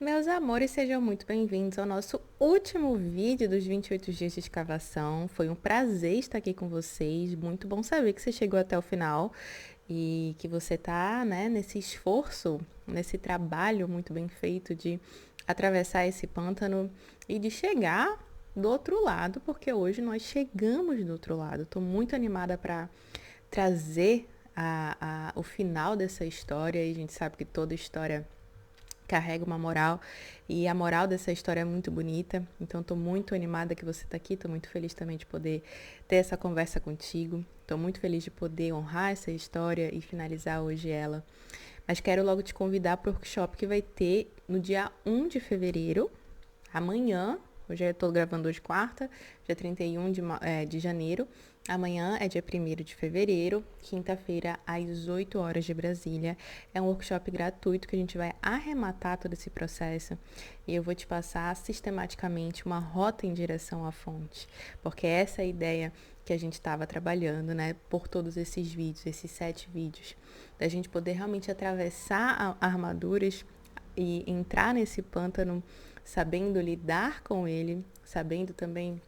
Meus amores, sejam muito bem-vindos ao nosso último vídeo dos 28 dias de escavação. Foi um prazer estar aqui com vocês. Muito bom saber que você chegou até o final e que você tá, né, nesse esforço, nesse trabalho muito bem feito de atravessar esse pântano e de chegar do outro lado, porque hoje nós chegamos do outro lado. Estou muito animada para trazer o final dessa história e a gente sabe que toda história carrega uma moral e a moral dessa história é muito bonita. Então estou muito animada que você está aqui, estou muito feliz também de poder ter essa conversa contigo. Estou muito feliz de poder honrar essa história e finalizar hoje ela. Mas quero logo te convidar para o workshop que vai ter no dia 1 de fevereiro, amanhã. Hoje eu estou gravando hoje quarta, dia 31 de janeiro. Amanhã é dia 1º de fevereiro, quinta-feira, às 8 horas de Brasília. É um workshop gratuito que a gente vai arrematar todo esse processo e eu vou te passar sistematicamente uma rota em direção à fonte, porque essa é a ideia que a gente estava trabalhando, né, por todos esses vídeos, esses 7 vídeos, da gente poder realmente atravessar armaduras e entrar nesse pântano sabendo lidar com ele, sabendo também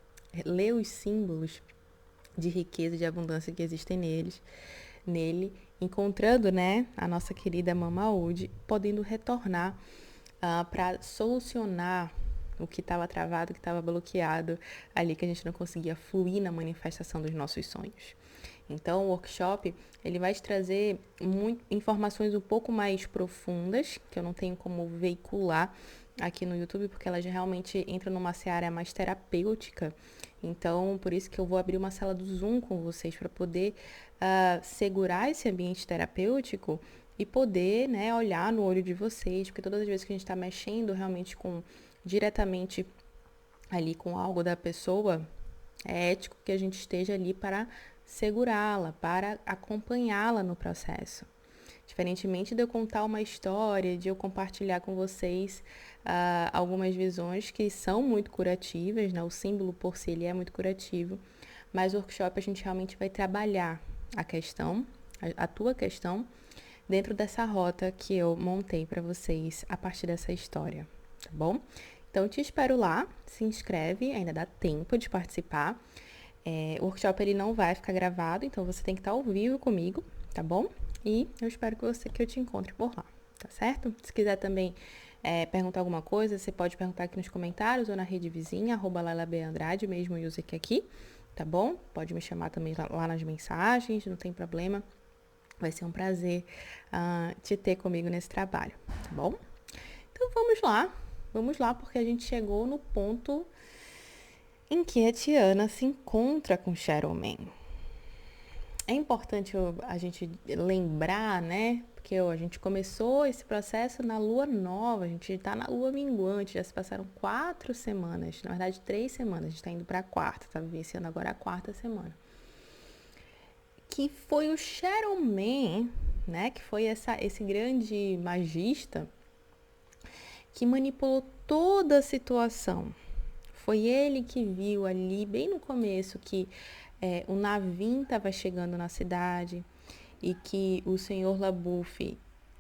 ler os símbolos de riqueza e de abundância que existem nele, encontrando, né, a nossa querida Mama Ud, podendo retornar para solucionar o que estava travado, o que estava bloqueado ali, que a gente não conseguia fluir na manifestação dos nossos sonhos. Então, o workshop, ele vai te trazer informações um pouco mais profundas, que eu não tenho como veicular aqui no YouTube, porque ela já realmente entra numa seara mais terapêutica. Então, por isso que eu vou abrir uma sala do Zoom com vocês, para poder segurar esse ambiente terapêutico e poder, né, olhar no olho de vocês, porque todas as vezes que a gente está mexendo realmente diretamente ali com algo da pessoa, é ético que a gente esteja ali para segurá-la, para acompanhá-la no processo. Diferentemente de eu contar uma história, de eu compartilhar com vocês algumas visões que são muito curativas, né? O símbolo por si ele é muito curativo, mas o workshop a gente realmente vai trabalhar a questão, a tua questão, dentro dessa rota que eu montei para vocês a partir dessa história, tá bom? Então, te espero lá, se inscreve, ainda dá tempo de participar. O workshop ele não vai ficar gravado, então você tem que estar ao vivo comigo, tá bom? E eu espero que eu te encontre por lá, tá certo? Se quiser também perguntar alguma coisa, você pode perguntar aqui nos comentários ou na rede vizinha, @LailaBAndrade, mesmo user que aqui, tá bom? Pode me chamar também lá nas mensagens, não tem problema. Vai ser um prazer te ter comigo nesse trabalho, tá bom? Então vamos lá, porque a gente chegou no ponto em que a Tiana se encontra com Shadow Man. É importante a gente lembrar, né? Porque a gente começou esse processo na lua nova, a gente está na lua minguante, já se passaram 4 semanas, na verdade 3 semanas, a gente está indo para a quarta, tá vivenciando agora a quarta semana. Que foi o Shadow Man, né? Que foi esse grande magista que manipulou toda a situação. Foi ele que viu ali, bem no começo, que o Navin estava chegando na cidade e que o senhor LaBeouf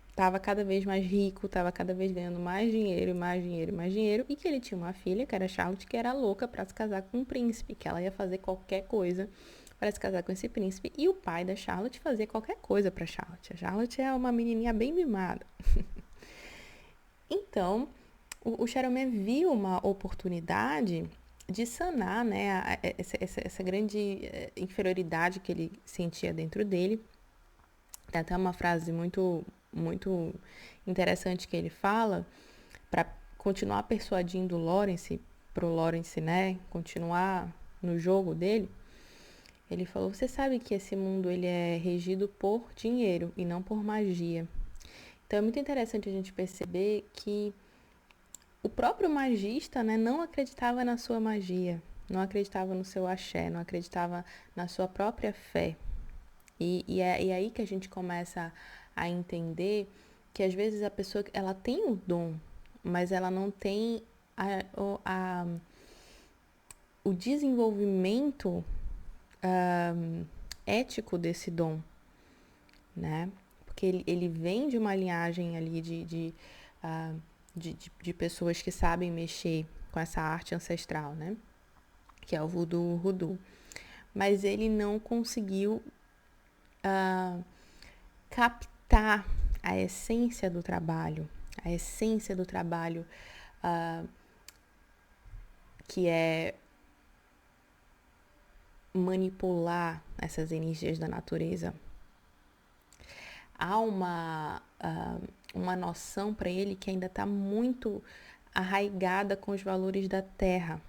estava cada vez mais rico, estava cada vez ganhando mais dinheiro, mais dinheiro, mais dinheiro, e que ele tinha uma filha, que era Charlotte, que era louca para se casar com um príncipe, que ela ia fazer qualquer coisa para se casar com esse príncipe, e o pai da Charlotte fazia qualquer coisa para Charlotte. A Charlotte é uma menininha bem mimada. Então, o Shadow viu uma oportunidade de sanar, né, essa grande inferioridade que ele sentia dentro dele. Tem até uma frase muito interessante que ele fala para continuar persuadindo o Lawrence, pro Lawrence, né, continuar no jogo dele. Ele falou: "Você sabe que esse mundo ele é regido por dinheiro e não por magia." Então é muito interessante a gente perceber que o próprio magista, né, não acreditava na sua magia, não acreditava no seu axé, não acreditava na sua própria fé. E é aí que a gente começa a entender que às vezes a pessoa ela tem o dom, mas ela não tem o desenvolvimento ético desse dom, né? Porque ele vem de uma linhagem ali de de pessoas que sabem mexer com essa arte ancestral, né? Que é o voodoo. Mas ele não conseguiu captar a essência do trabalho, que é manipular essas energias da natureza. Há uma noção para ele que ainda está muito arraigada com os valores da terra.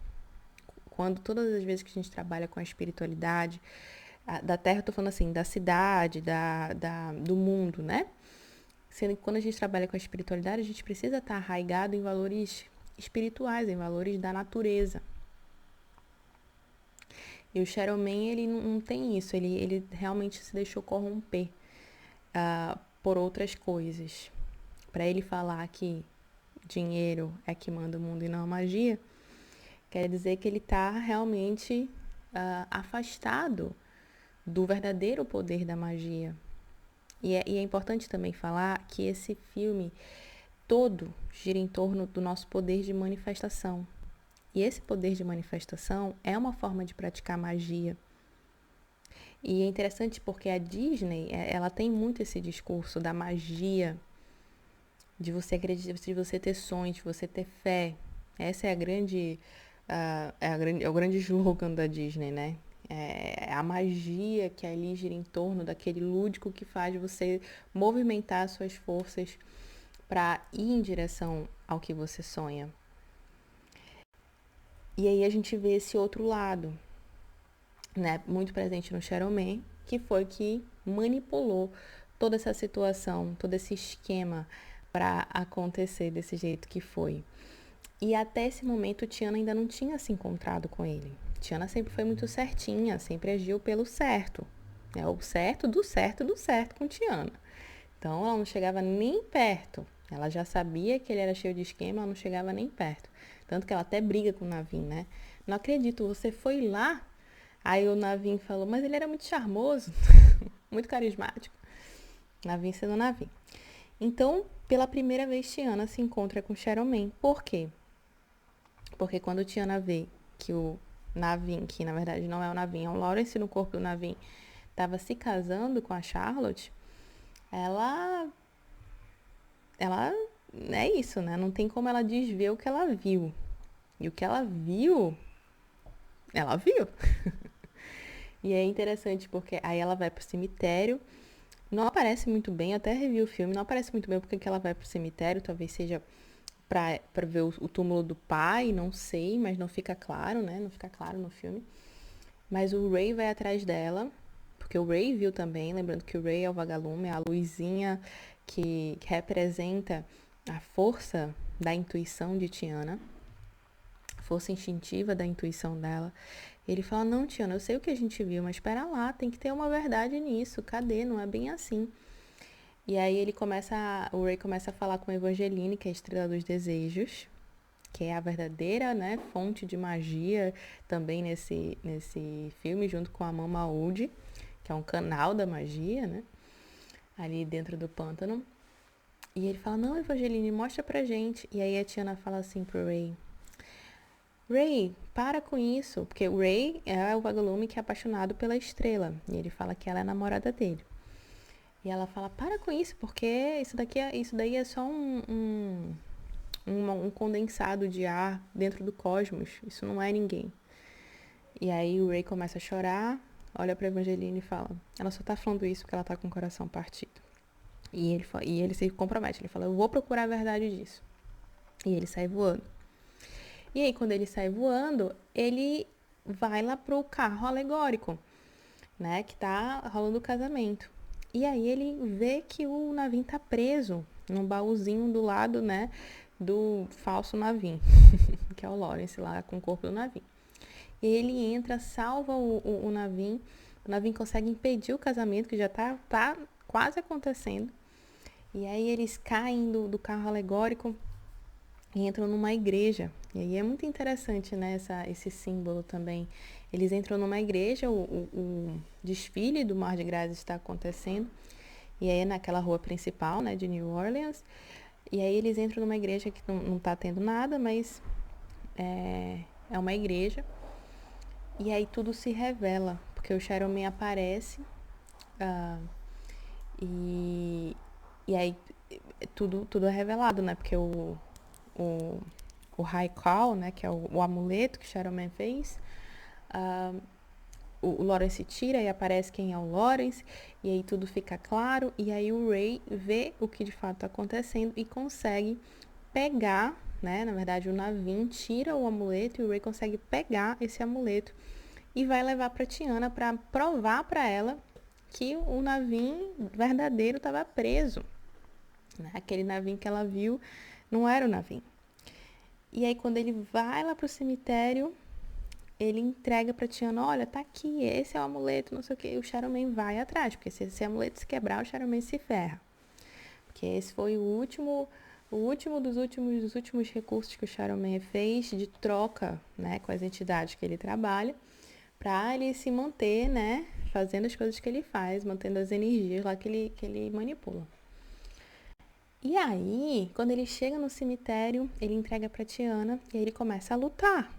Quando todas as vezes que a gente trabalha com a espiritualidade, da terra, eu estou falando assim, da cidade, do mundo, né? Sendo que quando a gente trabalha com a espiritualidade, a gente precisa estar arraigado em valores espirituais, em valores da natureza. E o Shadow Man, ele não tem isso, ele realmente se deixou corromper por outras coisas. Para ele falar que dinheiro é que manda o mundo e não a magia, quer dizer que ele está realmente afastado do verdadeiro poder da magia. E é importante também falar que esse filme todo gira em torno do nosso poder de manifestação. E esse poder de manifestação é uma forma de praticar magia. E é interessante porque a Disney, ela tem muito esse discurso da magia, de você acreditar, de você ter sonhos, de você ter fé. Essa é o grande slogan da Disney, né? É a magia que ali gira em torno daquele lúdico que faz você movimentar suas forças para ir em direção ao que você sonha. E aí a gente vê esse outro lado, né, muito presente no Shadow Man, que foi que manipulou toda essa situação, todo esse esquema para acontecer desse jeito que foi. E até esse momento, Tiana ainda não tinha se encontrado com ele. Tiana sempre foi muito certinha, sempre agiu pelo certo. É o certo do certo do certo com Tiana. Então, ela não chegava nem perto. Ela já sabia que ele era cheio de esquema, ela não chegava nem perto. Tanto que ela até briga com o Navin, né? Não acredito, você foi lá? Aí o Navin falou, mas ele era muito charmoso, muito carismático. Navin sendo Navin. Então, pela primeira vez, Tiana se encontra com Shadow Man. Por quê? Porque quando Tiana vê que o Navin, que na verdade não é o Navin, é o Lawrence no corpo do Navin, estava se casando com a Charlotte, ela é isso, né? Não tem como ela desver o que ela viu. E o que ela viu. E é interessante porque aí ela vai pro cemitério. Não aparece muito bem, eu até revi o filme, não aparece muito bem porque que ela vai pro cemitério, talvez seja pra ver o túmulo do pai, não sei, mas não fica claro, né? Não fica claro no filme. Mas o Ray vai atrás dela, porque o Ray viu também, lembrando que o Ray é o vagalume, é a luzinha que representa a força da intuição de Tiana, a força instintiva da intuição dela. Ele fala, não, Tiana, eu sei o que a gente viu, mas espera lá, tem que ter uma verdade nisso, cadê? Não é bem assim. E aí o Ray começa a falar com a Evangeline, que é a estrela dos desejos, que é a verdadeira, né, fonte de magia também nesse filme, junto com a Mama Oud, que é um canal da magia, né, ali dentro do pântano. E ele fala, não, Evangeline, mostra pra gente. E aí a Tiana fala assim pro Ray, Ray, para com isso, porque o Ray é o vagalume que é apaixonado pela estrela, e ele fala que ela é a namorada dele. E ela fala, para com isso, porque isso daí é só um condensado de ar dentro do cosmos. Isso não é ninguém. E aí o Ray começa a chorar, olha pra Evangeline e fala, ela só tá falando isso porque ela tá com o coração partido. E ele se compromete, ele fala, eu vou procurar a verdade disso. E ele sai voando. E aí quando ele sai voando, ele vai lá pro carro alegórico, né, que tá rolando o casamento. E aí ele vê que o Navin tá preso num baúzinho do lado, né, do falso Navin, que é o Lawrence lá com o corpo do Navin. E ele entra, salva o Navin. O Navin consegue impedir o casamento, que já tá quase acontecendo. E aí eles caem do carro alegórico e entram numa igreja. E aí é muito interessante, né, esse símbolo também. Eles entram numa igreja, o desfile do Mardi Gras está acontecendo. E aí é naquela rua principal, né, de New Orleans. E aí eles entram numa igreja que não tá tendo nada, mas é uma igreja. E aí tudo se revela, porque o Shadow aparece ah, e, e aí tudo é revelado, né? Porque o, o Raikal, né? Que é o amuleto que o Shadow fez, ah, o Lawrence tira e aparece quem é o Lawrence, e aí tudo fica claro, e aí o Ray vê o que de fato está acontecendo e consegue pegar, né? Na verdade, o Naveen tira o amuleto e o Ray consegue pegar esse amuleto e vai levar para Tiana para provar para ela que o Naveen verdadeiro estava preso. Né? Aquele Naveen que ela viu não era o Naveen. E aí, quando ele vai lá pro cemitério, ele entrega pra Tiana, olha, tá aqui, esse é o amuleto, não sei o que. E o Shadow vai atrás, porque se esse amuleto se quebrar, o Shadow se ferra. Porque esse foi o último dos últimos recursos que o Shadow fez de troca, né, com as entidades que ele trabalha, para ele se manter, né, fazendo as coisas que ele faz, mantendo as energias lá que ele manipula. E aí, quando ele chega no cemitério, ele entrega pra Tiana e aí ele começa a lutar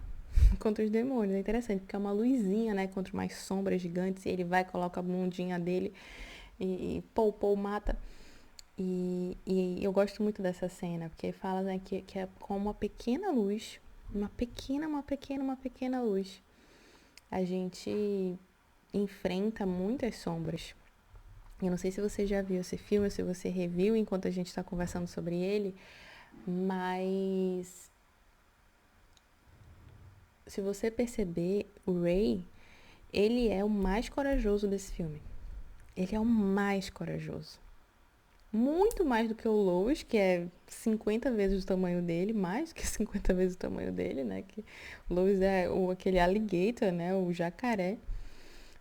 contra os demônios. É interessante, porque é uma luzinha, né, contra umas sombras gigantes, e ele vai, coloca a bundinha dele e Pou mata. E eu gosto muito dessa cena, porque fala, né, que é como uma pequena luz, uma pequena luz. A gente enfrenta muitas sombras. Eu não sei se você já viu esse filme, se você reviu enquanto a gente está conversando sobre ele, mas se você perceber, o Ray, ele é o mais corajoso desse filme. Ele é o mais corajoso. Muito mais do que o Lois, que é 50 vezes o tamanho dele, mais que 50 vezes o tamanho dele, né? Que o Lois é aquele alligator, né? O jacaré.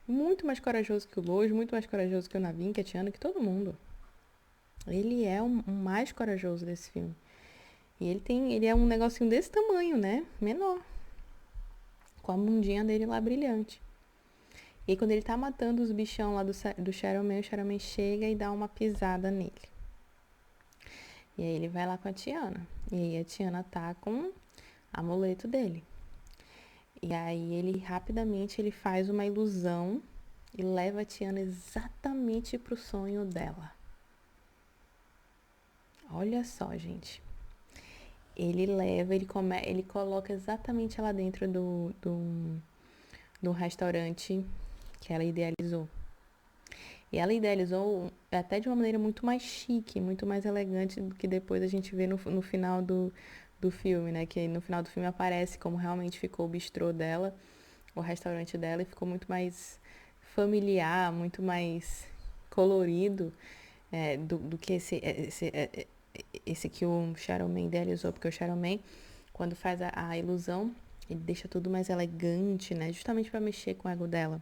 Muito mais corajoso que o Lois, muito mais corajoso que o Naveen, que a Tiana, que todo mundo. Ele é o mais corajoso desse filme. E ele é um negocinho desse tamanho, né? Menor. Com a bundinha dele lá brilhante. E aí, quando ele tá matando os bichão lá do Shadow Man, o Shadow Man chega e dá uma pisada nele. E aí ele vai lá com a Tiana. E aí a Tiana tá com o amuleto dele. E aí ele rapidamente ele faz uma ilusão e leva a Tiana exatamente pro sonho dela. Olha só, gente. Ele leva, ele coloca exatamente ela dentro do restaurante que ela idealizou. E ela idealizou até de uma maneira muito mais chique, muito mais elegante do que depois a gente vê no final do filme, né? Que no final do filme aparece como realmente ficou o bistrô dela, o restaurante dela, e ficou muito mais familiar, muito mais colorido do que esse que o Shadow Man idealizou. Porque o Shadow Man, quando faz a ilusão, ele deixa tudo mais elegante, né? Justamente para mexer com o ego dela.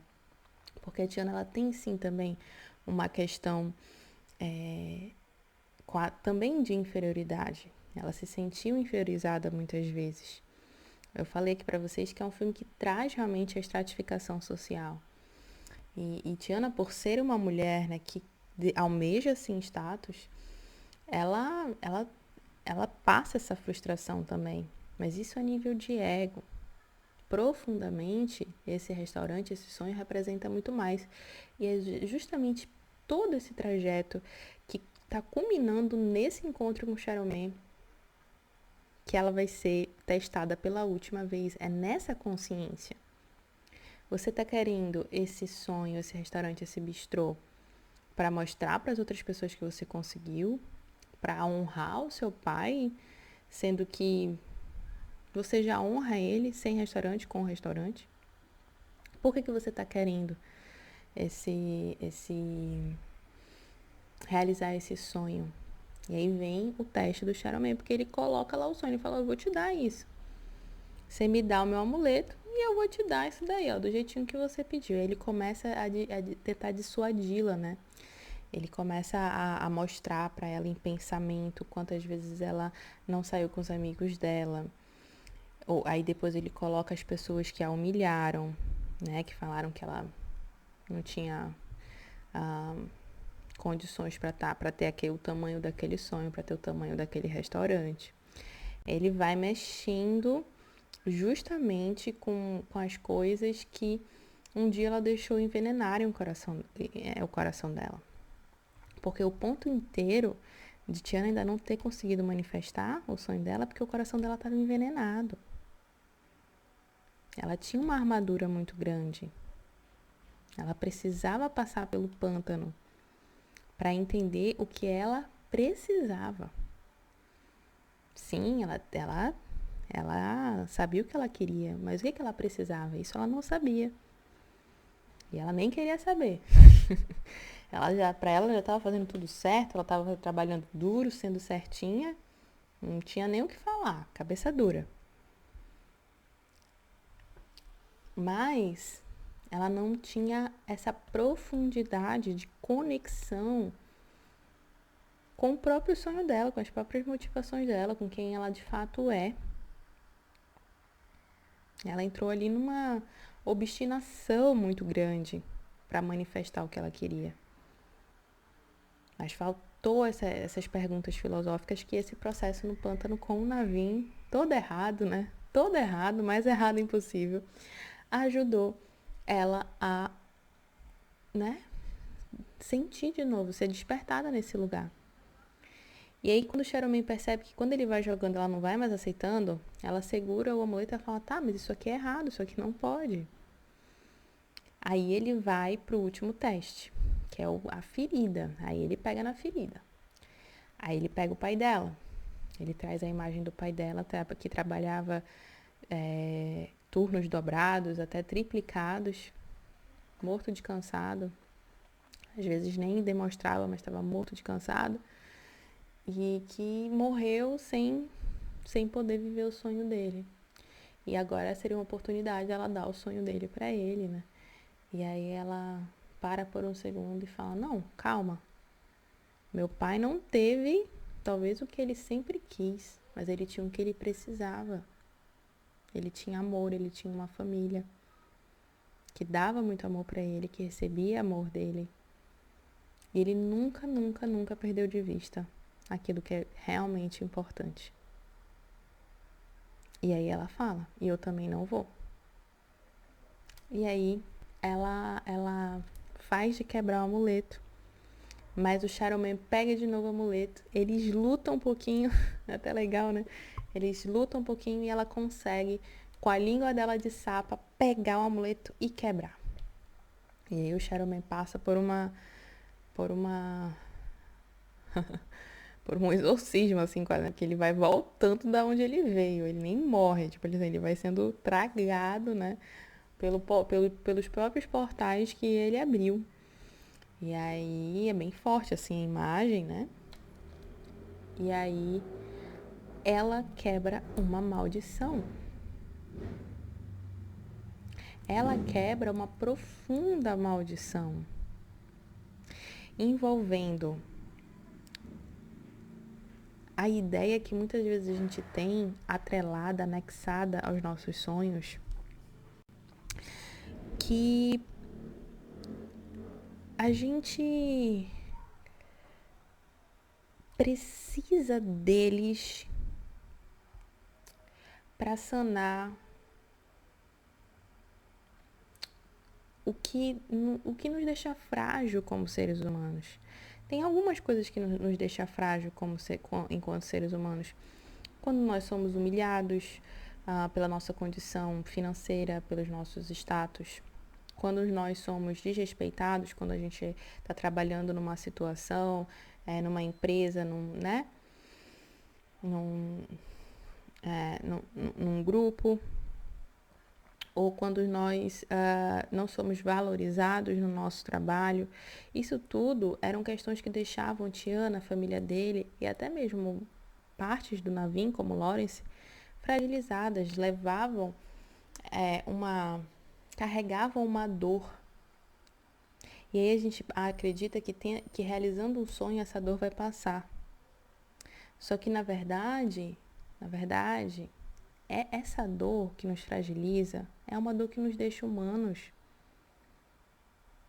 Porque a Tiana, ela tem sim também uma questão também de inferioridade. Ela se sentiu inferiorizada muitas vezes. Eu falei aqui para vocês que é um filme que traz realmente a estratificação social. E Tiana, por ser uma mulher, né, que almeja assim status, ela passa essa frustração também. Mas isso a nível de ego. Profundamente, esse restaurante, esse sonho representa muito mais. E é justamente todo esse trajeto que está culminando nesse encontro com o Shadow Man que ela vai ser testada pela última vez. É nessa consciência. Você está querendo esse sonho, esse restaurante, esse bistrô para mostrar para as outras pessoas que você conseguiu, para honrar o seu pai, sendo que você já honra ele sem restaurante, com restaurante? Por que você está querendo realizar esse sonho? E aí vem o teste do Shadow Man, porque ele coloca lá o sonho, ele fala, eu vou te dar isso. Você me dá o meu amuleto e eu vou te dar isso daí, ó, do jeitinho que você pediu. Aí ele começa a tentar dissuadi-la, né? Ele começa a mostrar para ela em pensamento quantas vezes ela não saiu com os amigos dela. Ou aí depois ele coloca as pessoas que a humilharam, né? Que falaram que ela não tinha condições para ter o tamanho daquele sonho, para ter o tamanho daquele restaurante. Ele vai mexendo justamente com as coisas que um dia ela deixou envenenarem o coração dela. Porque o ponto inteiro de Tiana ainda não ter conseguido manifestar o sonho dela, porque o coração dela estava envenenado. Ela tinha uma armadura muito grande. Ela precisava passar pelo pântano para entender o que ela precisava. Sim, ela sabia o que ela queria, mas o que ela precisava? Isso ela não sabia. E ela nem queria saber. Pra ela já estava fazendo tudo certo, ela estava trabalhando duro, sendo certinha, não tinha nem o que falar, cabeça dura. Mas ela não tinha essa profundidade de conexão com o próprio sonho dela, com as próprias motivações dela, com quem ela de fato é. Ela entrou ali numa obstinação muito grande para manifestar o que ela queria. Mas faltou essas perguntas filosóficas que esse processo no pântano com o Naveen, todo errado, né? Todo errado, mais errado impossível, ajudou ela a, né, sentir de novo, ser despertada nesse lugar. E aí, quando o Shadow percebe que quando ele vai jogando, ela não vai mais aceitando, ela segura o amuleto e fala, tá, mas isso aqui é errado, isso aqui não pode. Aí ele vai pro último teste, que é a ferida. Aí ele pega na ferida. Aí ele pega o pai dela. Ele traz a imagem do pai dela, que trabalhava turnos dobrados, até triplicados, morto de cansado. Às vezes nem demonstrava, mas estava morto de cansado. E que morreu sem poder viver o sonho dele. E agora seria uma oportunidade dela dar o sonho dele para ele, né? E aí ela para por um segundo e fala, não, calma. Meu pai não teve, talvez, o que ele sempre quis, mas ele tinha o que ele precisava. Ele tinha amor, ele tinha uma família que dava muito amor para ele, que recebia amor dele. E ele nunca, nunca, nunca perdeu de vista aquilo que é realmente importante. E aí ela fala, e eu também não vou. E aí ela faz de quebrar o amuleto, mas o Shadowman pega de novo o amuleto, eles lutam um pouquinho, até legal, né? Eles lutam um pouquinho e ela consegue, com a língua dela de sapa, pegar o amuleto e quebrar. E aí o Shadowman passa por um exorcismo, assim, quase, que ele vai voltando da onde ele veio, ele nem morre, tipo, ele vai sendo tragado, né, pelos próprios portais que ele abriu. E aí é bem forte, assim, a imagem, né, e aí ela quebra uma maldição. Ela quebra uma profunda maldição, envolvendo a ideia que muitas vezes a gente tem atrelada, anexada aos nossos sonhos, que a gente precisa deles para sanar o que nos deixa frágil como seres humanos. Tem algumas coisas que nos deixam frágil enquanto seres humanos. Quando nós somos humilhados pela nossa condição financeira, pelos nossos status. Quando nós somos desrespeitados, quando a gente está trabalhando numa situação, numa empresa, né? Num grupo, ou quando nós não somos valorizados no nosso trabalho. Isso tudo eram questões que deixavam Tiana, a família dele, e até mesmo partes do Naveen, como Lawrence, fragilizadas, carregavam uma dor. E aí a gente acredita que realizando um sonho essa dor vai passar. Só que na verdade, é essa dor que nos fragiliza, é uma dor que nos deixa humanos.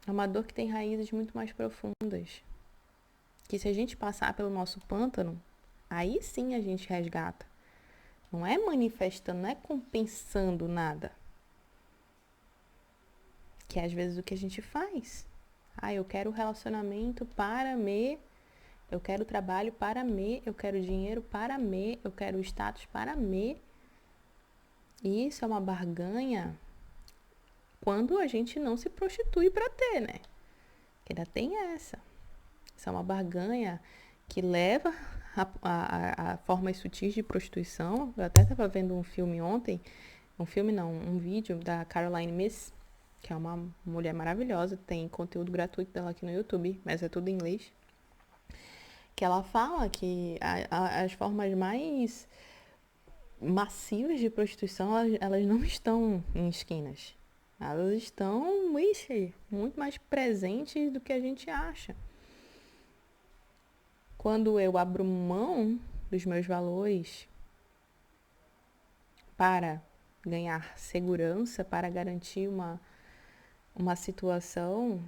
É uma dor que tem raízes muito mais profundas. que se a gente passar pelo nosso pântano, aí sim a gente resgata. Não é manifestando, não é compensando nada. Que é às vezes o que a gente faz. Eu quero relacionamento para me, eu quero trabalho para me, eu quero dinheiro para me, eu quero status para me. E isso é uma barganha quando a gente não se prostitui para ter, né? Que ainda tem essa. Isso é uma barganha que leva a formas sutis de prostituição. Eu até estava vendo um filme ontem, um vídeo da Caroline Myss, que é uma mulher maravilhosa, tem conteúdo gratuito dela aqui no YouTube, mas é tudo em inglês. Que ela fala que as formas mais massivas de prostituição, elas não estão em esquinas. Elas estão, muito mais presentes do que a gente acha. Quando eu abro mão dos meus valores para ganhar segurança, para garantir uma situação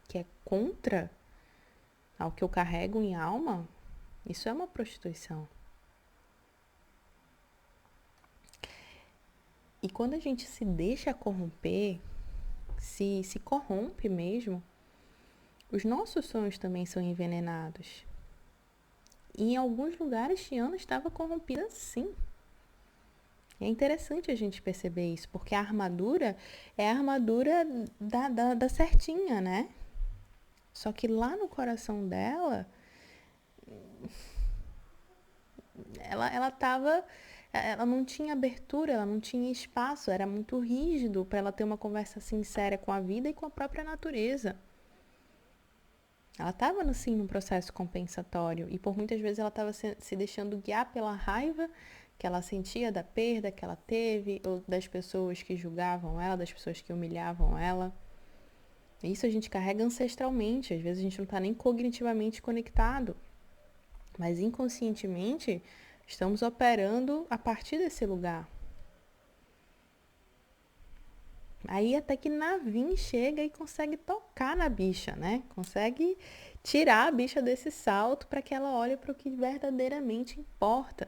que é contra ao que eu carrego em alma, isso é uma prostituição. E quando a gente se deixa corromper, se corrompe mesmo, os nossos sonhos também são envenenados. E em alguns lugares, Tiana estava corrompida sim. É interessante a gente perceber isso, porque a armadura é a armadura da certinha, né? Só que lá no coração dela, ela não tinha abertura, ela não tinha espaço, era muito rígido para ela ter uma conversa sincera com a vida e com a própria natureza. Ela estava, assim, num processo compensatório e por muitas vezes ela estava se deixando guiar pela raiva que ela sentia da perda que ela teve, ou das pessoas que julgavam ela, das pessoas que humilhavam ela. Isso a gente carrega ancestralmente, às vezes a gente não está nem cognitivamente conectado, mas inconscientemente estamos operando a partir desse lugar. Aí até que Naveen chega e consegue tocar na bicha, né? Consegue tirar a bicha desse salto para que ela olhe para o que verdadeiramente importa.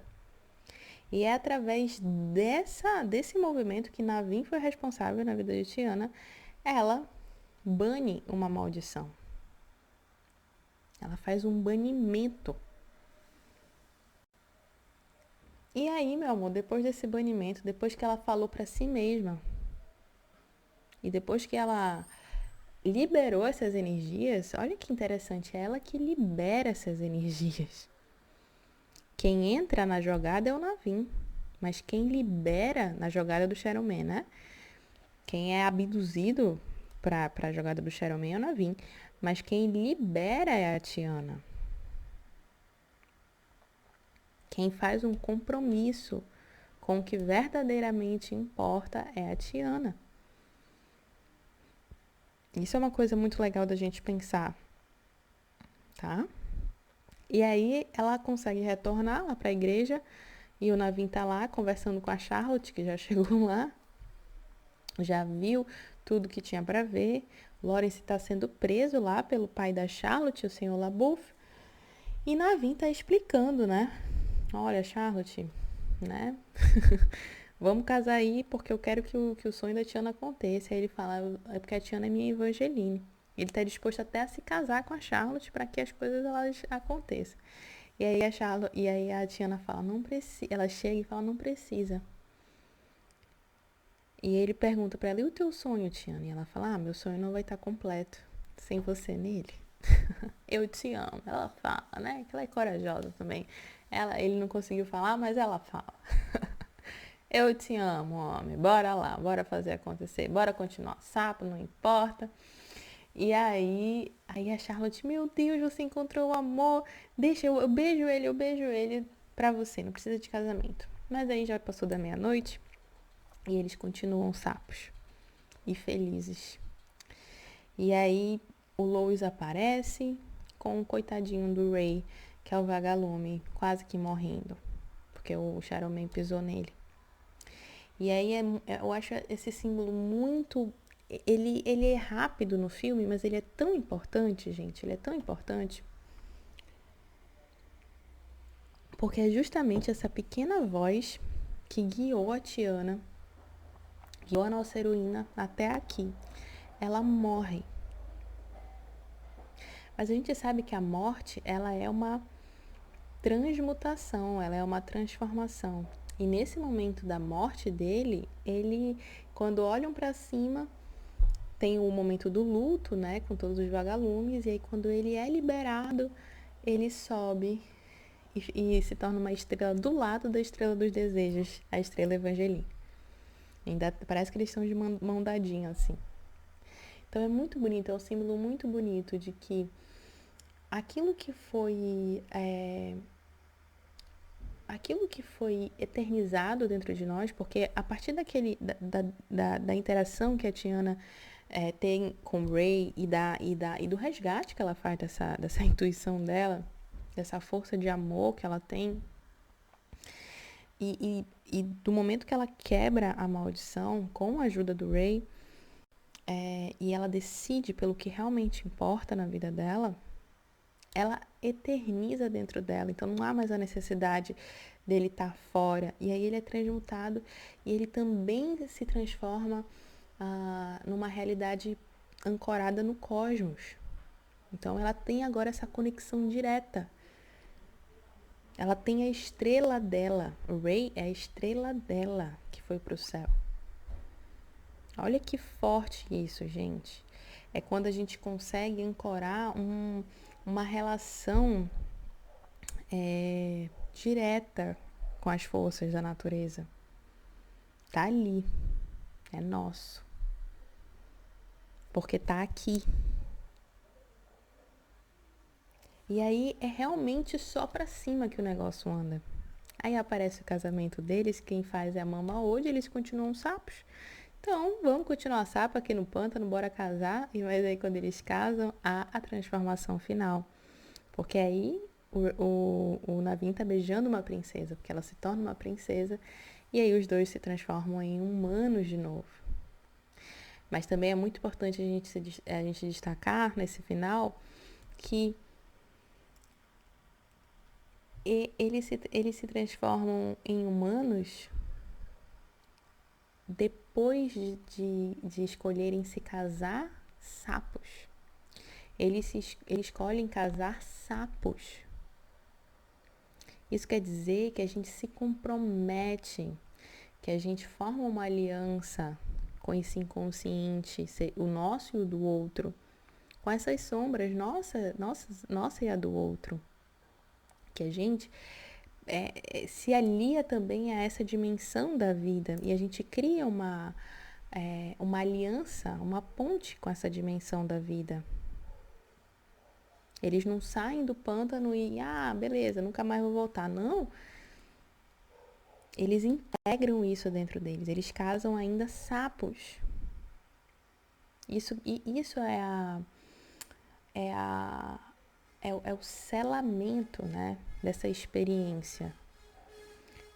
E é através desse movimento que Naveen foi responsável na vida de Tiana, ela bane uma maldição. Ela faz um banimento. E aí, meu amor, depois desse banimento, depois que ela falou para si mesma, e depois que ela liberou essas energias, olha que interessante, é ela que libera essas energias. Quem entra na jogada é o Naveen, mas quem libera na jogada do Shadow Man, né? Quem é abduzido para a jogada do Shadow Man é o Naveen, mas quem libera é a Tiana. Quem faz um compromisso com o que verdadeiramente importa é a Tiana. Isso é uma coisa muito legal da gente pensar, tá? E aí ela consegue retornar lá para a igreja e o Naveen tá lá conversando com a Charlotte, que já chegou lá, já viu tudo que tinha para ver. Lawrence está sendo preso lá pelo pai da Charlotte, o senhor LaBeouf, e Naveen tá explicando, né? Olha, Charlotte, né? Vamos casar aí porque eu quero que o sonho da Tiana aconteça. Aí ele fala, é porque a Tiana é minha Evangeline. Ele está disposto até a se casar com a Charlotte para que as coisas elas aconteçam. E aí a Tiana fala, não precisa. Ela chega e fala, não precisa. E ele pergunta para ela, e o teu sonho, Tiana? E ela fala, meu sonho não vai estar completo sem você nele. Eu te amo. Ela fala, né? Que ela é corajosa também. Ele não conseguiu falar, mas ela fala. Eu te amo, homem. Bora lá, bora fazer acontecer. Bora continuar sapo, não importa. E aí a Charlotte, meu Deus, você encontrou o amor. Deixa, eu beijo ele pra você. Não precisa de casamento. Mas aí já passou da meia-noite e eles continuam sapos e felizes. E aí o Lois aparece com o coitadinho do Ray, que é o vagalume, quase que morrendo, porque o Shadow Man pisou nele. E aí eu acho esse símbolo muito... Ele é rápido no filme, mas ele é tão importante, gente. Ele é tão importante. Porque é justamente essa pequena voz que guiou a Tiana, guiou a nossa heroína até aqui. Ela morre. Mas a gente sabe que a morte, ela é uma transmutação, ela é uma transformação. E nesse momento da morte dele, ele, quando olham para cima, tem o momento do luto, né, com todos os vagalumes, e aí quando ele é liberado, ele sobe e se torna uma estrela do lado da estrela dos desejos, a estrela Evangeline. Ainda parece que eles estão de mão dadinha, assim. Então é muito bonito, é um símbolo muito bonito de que aquilo que foi eternizado dentro de nós, porque a partir da interação que a Tiana tem com o Rey e do resgate que ela faz dessa intuição dela, dessa força de amor que ela tem, e do momento que ela quebra a maldição com a ajuda do Rey, e ela decide pelo que realmente importa na vida dela, ela eterniza dentro dela. Então não há mais a necessidade dele estar fora. E aí ele é transmutado e ele também se transforma numa realidade ancorada no cosmos. Então ela tem agora essa conexão direta. Ela tem a estrela dela. O Rey é a estrela dela que foi pro céu. Olha que forte isso, gente. É quando a gente consegue ancorar uma relação direta com as forças da natureza. Tá ali. É nosso. Porque tá aqui. E aí é realmente só pra cima que o negócio anda. Aí aparece o casamento deles, quem faz é a Mama hoje, eles continuam sapos. Então, vamos continuar sapo aqui no pântano, bora casar. E mas aí quando eles casam, há a transformação final. Porque aí o Naveen tá beijando uma princesa, porque ela se torna uma princesa. E aí os dois se transformam em humanos de novo. Mas também é muito importante a gente destacar nesse final que eles se transformam em humanos depois de escolherem se casar sapos. Eles escolhem casar sapos. Isso quer dizer que a gente se compromete, que a gente forma uma aliança com esse inconsciente, o nosso e o do outro, com essas sombras, nossa e a do outro. Que a gente se alia também a essa dimensão da vida e a gente cria uma aliança, uma ponte com essa dimensão da vida. Eles não saem do pântano e, beleza, nunca mais vou voltar. Não. Eles integram isso dentro deles. Eles casam ainda sapos. Isso é o selamento, né, dessa experiência.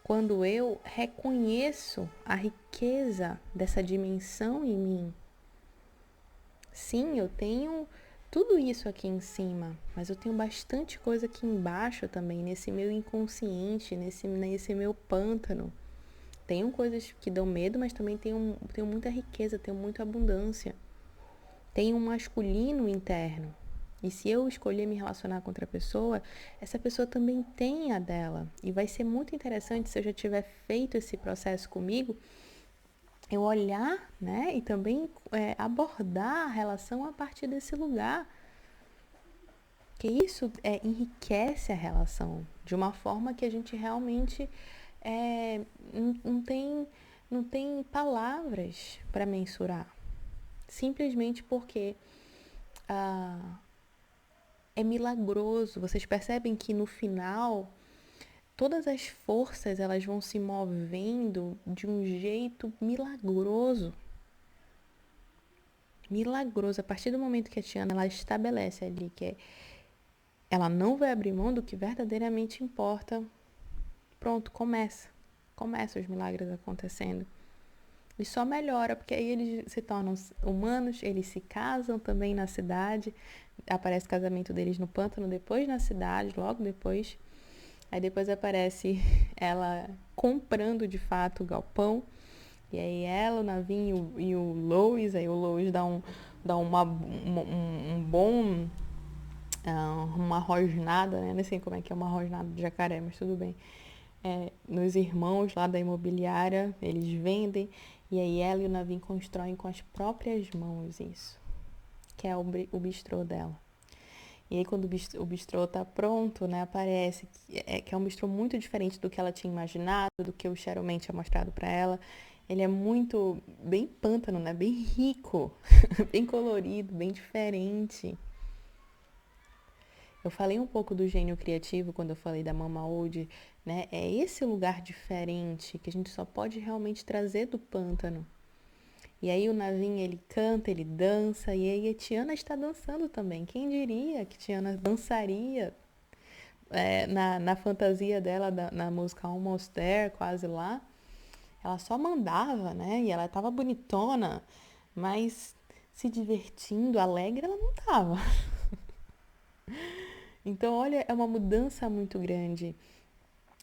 Quando eu reconheço a riqueza dessa dimensão em mim. Sim, eu tenho tudo isso aqui em cima, mas eu tenho bastante coisa aqui embaixo também, nesse meu inconsciente, nesse meu pântano. Tenho coisas que dão medo, mas também tenho muita riqueza, tenho muita abundância. Tenho um masculino interno. E se eu escolher me relacionar com outra pessoa, essa pessoa também tem a dela. E vai ser muito interessante se eu já tiver feito esse processo comigo, eu olhar, né, e também abordar a relação a partir desse lugar. Que isso enriquece a relação de uma forma que a gente realmente não tem palavras para mensurar. Simplesmente porque é milagroso. Vocês percebem que no final todas as forças elas vão se movendo de um jeito milagroso. Milagroso. A partir do momento que a Tiana ela estabelece ali que ela não vai abrir mão do que verdadeiramente importa, pronto, começa os milagres acontecendo. E só melhora, porque aí eles se tornam humanos, eles se casam também na cidade, aparece o casamento deles no pântano, depois na cidade, logo depois. Aí depois aparece ela comprando de fato o galpão. E aí ela, o Navin e o Lois, aí o Lois dá um bom, uma rosnada, né? Não sei como é que é uma rosnada de jacaré, mas tudo bem. Nos irmãos lá da imobiliária, eles vendem, e aí ela e o Navin constroem com as próprias mãos isso, que é o bistrô dela. E aí quando o bistrô tá pronto, né, aparece que é um bistrô muito diferente do que ela tinha imaginado, do que o Cheryl Man tinha mostrado para ela. Ele é muito, bem pântano, né, bem rico, bem colorido, bem diferente. Eu falei um pouco do gênio criativo quando eu falei da Mama Old, né? É esse lugar diferente que a gente só pode realmente trazer do pântano. E aí o Navin, ele canta, ele dança, e aí a Tiana está dançando também. Quem diria que Tiana dançaria na fantasia dela, na música Almost There, quase lá. Ela só mandava, né? E ela tava bonitona, mas se divertindo, alegre, ela não tava. Então, olha, é uma mudança muito grande.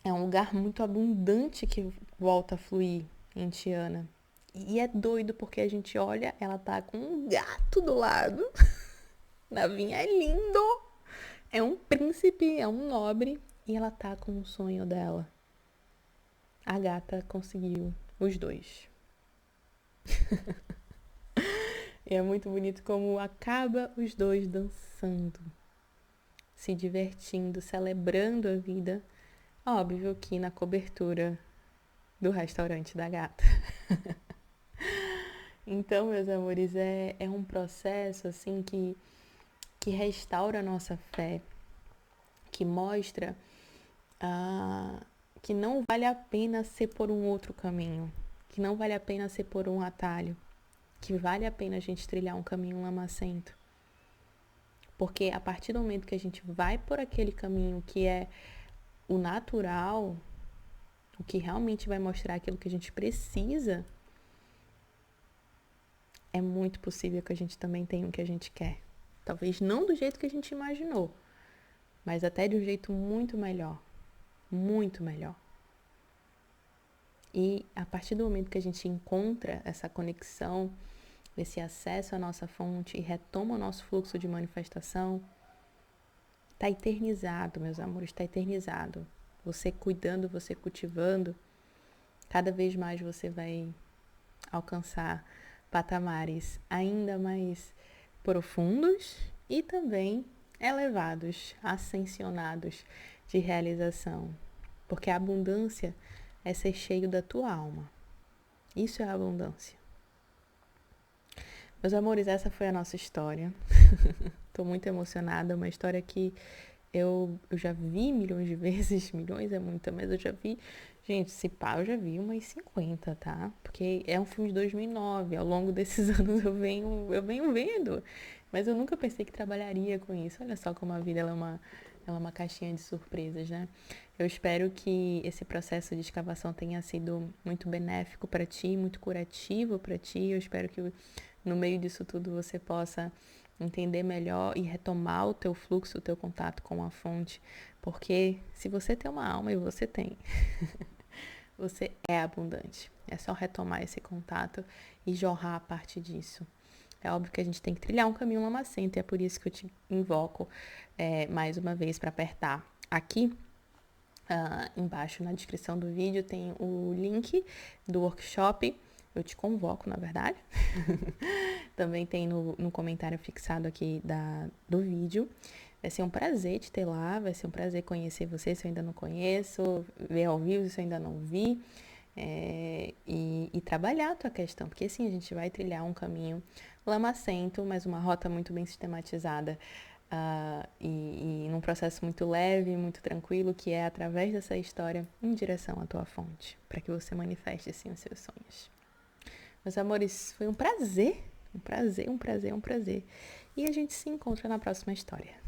É um lugar muito abundante que volta a fluir em Tiana. E é doido porque a gente olha, ela tá com um gato do lado. Navinha é lindo. É um príncipe, é um nobre. E ela tá com o sonho dela. A gata conseguiu os dois. E é muito bonito como acaba os dois dançando, se divertindo, celebrando a vida. Óbvio que na cobertura do restaurante da gata. Então, meus amores, é um processo assim que restaura a nossa fé, que mostra que não vale a pena ser por um outro caminho, que não vale a pena ser por um atalho, que vale a pena a gente trilhar um caminho lamacento. Porque a partir do momento que a gente vai por aquele caminho que é o natural, o que realmente vai mostrar aquilo que a gente precisa, é muito possível que a gente também tenha o que a gente quer. Talvez não do jeito que a gente imaginou, mas até de um jeito muito melhor. Muito melhor. E a partir do momento que a gente encontra essa conexão, esse acesso à nossa fonte e retoma o nosso fluxo de manifestação, está eternizado, meus amores, está eternizado. Você cuidando, você cultivando, cada vez mais você vai alcançar patamares ainda mais profundos e também elevados, ascensionados de realização. Porque a abundância é ser cheio da tua alma. Isso é a abundância. Meus amores, essa foi a nossa história. Tô muito emocionada, uma história que eu já vi milhões de vezes, milhões é muita, mas eu já vi, gente, se pá, eu já vi umas 50, tá? Porque é um filme de 2009, ao longo desses anos eu venho vendo, mas eu nunca pensei que trabalharia com isso. Olha só como a vida ela é uma caixinha de surpresas, né? Eu espero que esse processo de escavação tenha sido muito benéfico para ti, muito curativo para ti. Eu espero que no meio disso tudo você possa entender melhor e retomar o teu fluxo, o teu contato com a fonte, porque se você tem uma alma, e você tem, você é abundante. É só retomar esse contato e jorrar a partir disso. É óbvio que a gente tem que trilhar um caminho lamacento e é por isso que eu te invoco mais uma vez para apertar aqui. Embaixo na descrição do vídeo tem o link do workshop. Eu te convoco, na verdade. Também tem no comentário fixado aqui do vídeo. Vai ser um prazer te ter lá, vai ser um prazer conhecer você se eu ainda não conheço, ver ao vivo se eu ainda não vi, e trabalhar a tua questão, porque assim a gente vai trilhar um caminho lamacento, mas uma rota muito bem sistematizada, e num processo muito leve, muito tranquilo, que é através dessa história em direção à tua fonte, para que você manifeste sim os seus sonhos. Meus amores, foi um prazer. Um prazer. E a gente se encontra na próxima história.